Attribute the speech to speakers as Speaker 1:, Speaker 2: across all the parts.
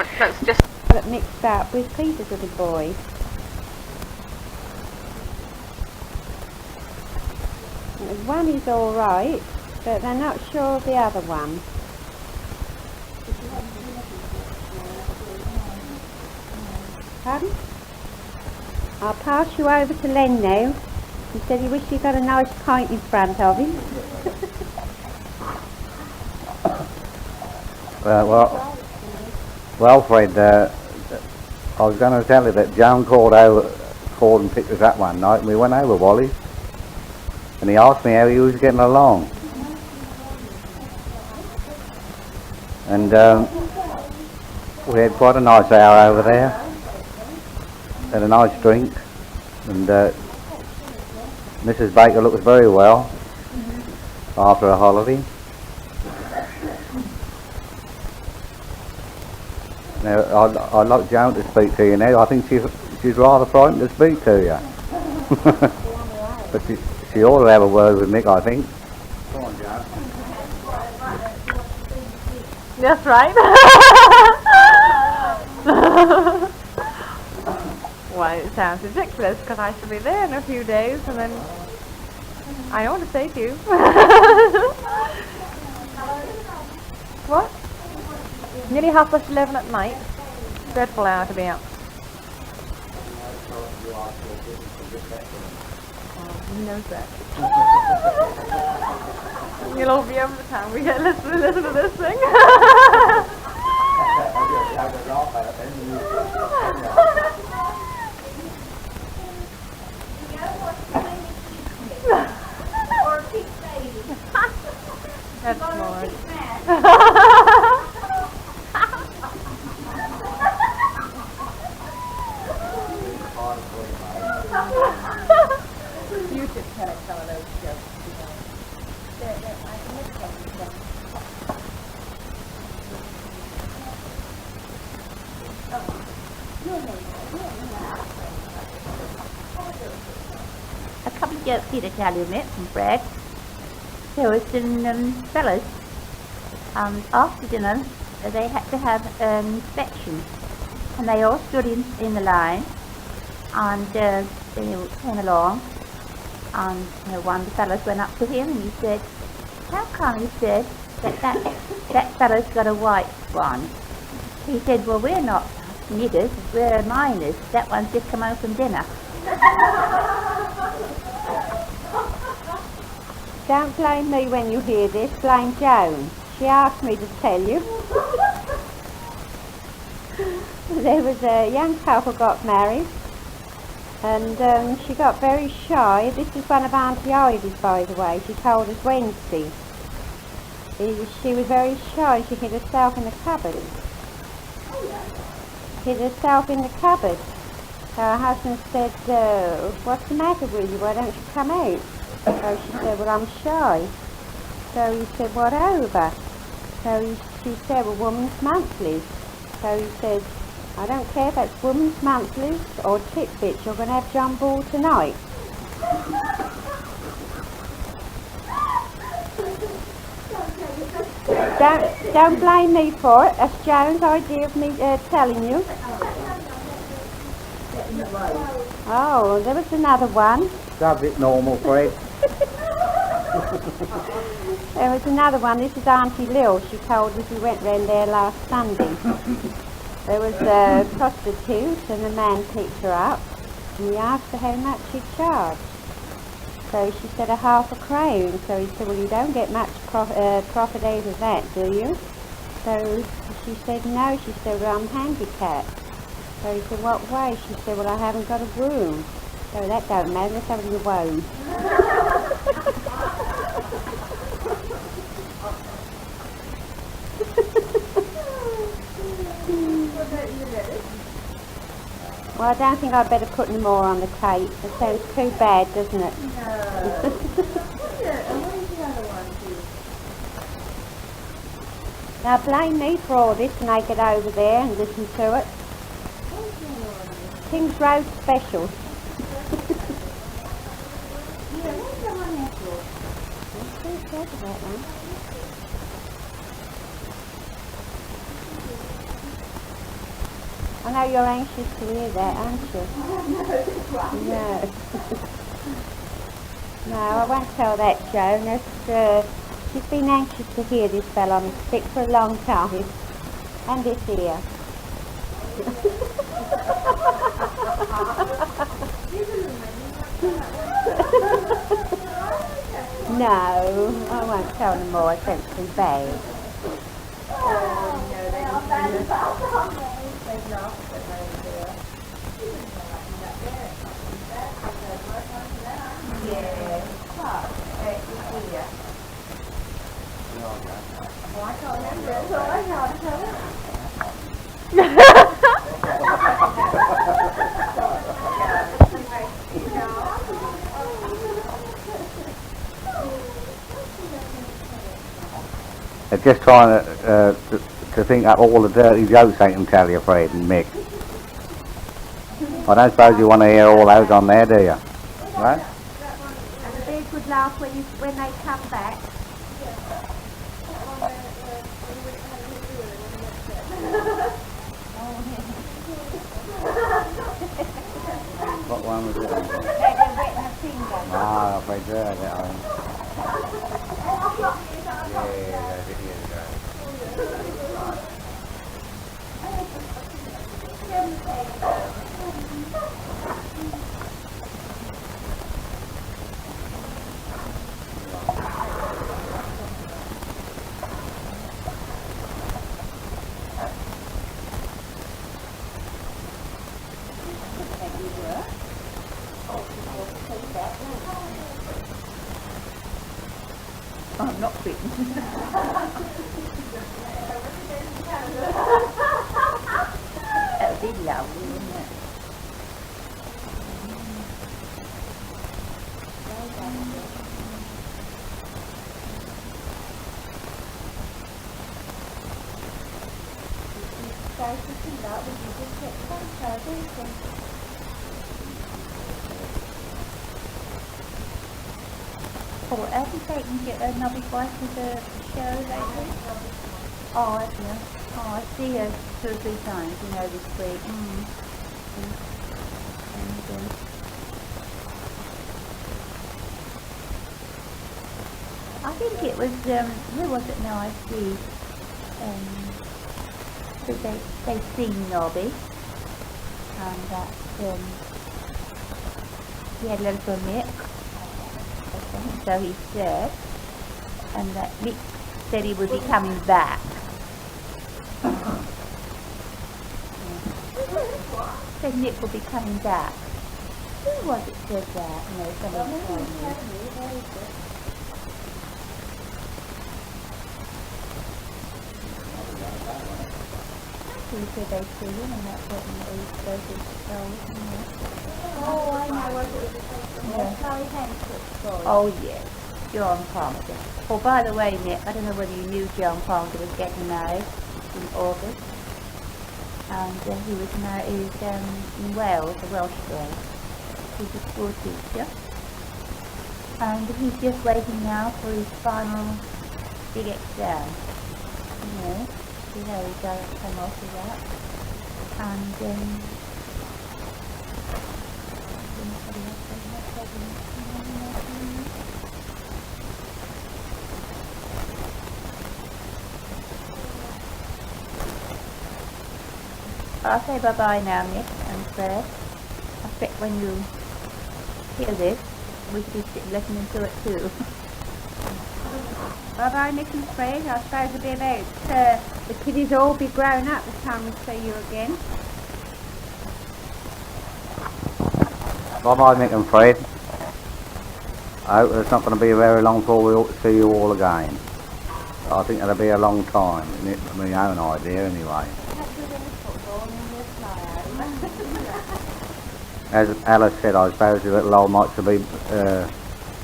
Speaker 1: Let's just
Speaker 2: got it mixed up with Peter's little boy. One is all right, but they're not sure of the other one. Pardon? I'll pass you over to Len now. He said he wished he got a nice pint in front of him.
Speaker 3: Well, Fred, I was going to tell you that Joan called and picked us up one night, and we went over Wally's, and he asked me how he was getting along. And we had quite a nice hour over there, had a nice drink, and Mrs. Baker looked very well after a holiday. Now, I'd like Joan to speak to you now. I think she's rather frightened to speak to you. But she ought to have a word with Nick, I think. Come on, Joan.
Speaker 1: That's right. Why, it sounds ridiculous because I shall be there in a few days and then I know what to say to you. What? Nearly 11:30 at night. Dreadful hour to be out. Oh, he knows that. You'll all be over the town. We get listen to this thing. That's smart. You should tell some of those jokes.
Speaker 4: A couple of jokes here to tell you, Mick and Fred. There was some fellas, after dinner, they had to have an inspection, and they all stood in the line, and they came along, and one of the fellows went up to him and he said, "How come," he said, that fellow's got a white one?" He said, "Well, we're not niggers, we're miners. That one's just come home from dinner."
Speaker 2: Don't blame me when you hear this, blame Joan. She asked me to tell you. There was a young couple got married, and she got very shy. This is one of Auntie Ivy's, by the way. She told us Wednesday. She was very shy. She hid herself in the cupboard. Hid herself in the cupboard. So her husband said, "What's the matter with you? Why don't you come out?" So she said, "Well, I'm shy." So he said, "What over?" So she said, "Well, Woman's Monthlies." So he said, "I don't care if it's Woman's Monthlies or Titbits, you're going to have John Ball tonight." Don't blame me for it. That's Joan's idea of me telling you. Oh, there was another one.
Speaker 3: Subject normal, Fred.
Speaker 2: There was another one. This is Auntie Lil. She told us we went round there last Sunday. There was a prostitute and a man picked her up and we asked her how much she'd charge. So she said £0.50. So he said, "Well, you don't get much profit out of that, do you?" So she said, "No." She said, "Well, I'm handicapped." So he said, "What way?" She said, "Well, I haven't got a broom." So that don't matter, let's have a womb. Well, I don't think I'd better put any more on the cake. It sounds too bad, doesn't it? Now blame me for all this when I get over there and listen to it. King's Road Special. I know you're anxious to hear that, aren't you? No. No, I won't tell that, Jonas. She's been anxious to hear this fell on his stick for a long time. And it's here. No, I won't tell no more. It's too bad.
Speaker 3: They're just trying to think up all the dirty jokes they can tell you, Fred and Mick. I don't suppose you want to hear all those on there, do you? Right?
Speaker 2: And the bears would laugh when they come back.
Speaker 3: What one was it?
Speaker 2: They're wetting her finger.
Speaker 3: Ah, I played that. Yeah, that's it, here we go.
Speaker 4: I'm not bitten. That would be lovely, wouldn't it? Oh, have you taken another wife to the show lately? Oh, have you? Oh, I see her 2 or 3 times, this week. And, I think it was, who was it now I see? They sing Nobby. And that, he had a letter from Mick. So he said, and that Mick said he would be coming back. Said Mick will be coming back. Who was it said that? Somebody told me. He said they see him and that's what he goes to show.
Speaker 2: Oh, I know what it was. Chloe Hansford's story.
Speaker 4: Oh yes, John Palmer. Oh, by the way, Nick, I don't know whether you knew John Palmer was getting married in August, and he was married in Wales, a Welsh boy. He's a school teacher, and he's just waiting now for his final big exam. See how he does come off with that, and I'll say bye-bye now, Nick and Fred. I expect when you hear this, we should be listening to it too.
Speaker 2: Bye-bye, Nick and Fred. I suppose it'll be about the kiddies all be grown up the time we see you again.
Speaker 3: Bye-bye, Mick and Fred. I hope it's not going to be very long before we'll see you all again. I think it'll be a long time, my own idea anyway. As Alice said, I suppose the little old mites will be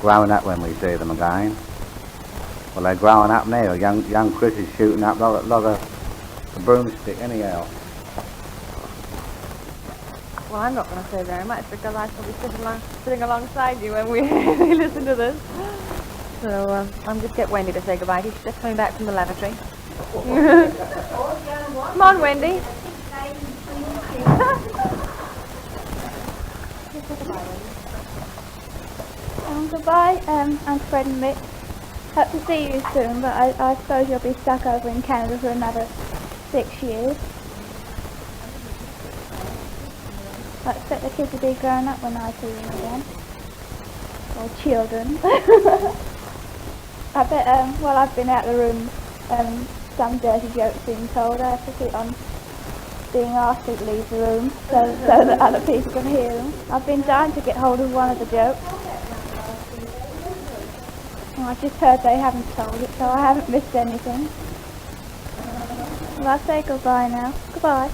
Speaker 3: growing up when we see them again. Well, they're growing up now. Young Chris is shooting up like a broomstick anyhow.
Speaker 1: Well, I'm not going to say very much because I shall be sitting alongside you when we listen to this. So I'm just get Wendy to say goodbye. She's just coming back from the lavatory. Come on, Wendy.
Speaker 5: Goodbye, I'm Fred and Mick. Hope to see you soon, but I suppose you'll be stuck over in Canada for another 6 years. I expect the kids to be grown up when I see them again. Or children. I bet, while I've been out of the room, some dirty joke's being told. I have to keep on being asked to leave the room so that other people can hear them. I've been dying to get hold of one of the jokes. Well, I just heard they haven't told it, so I haven't missed anything. Well, I'll say goodbye now. Goodbye.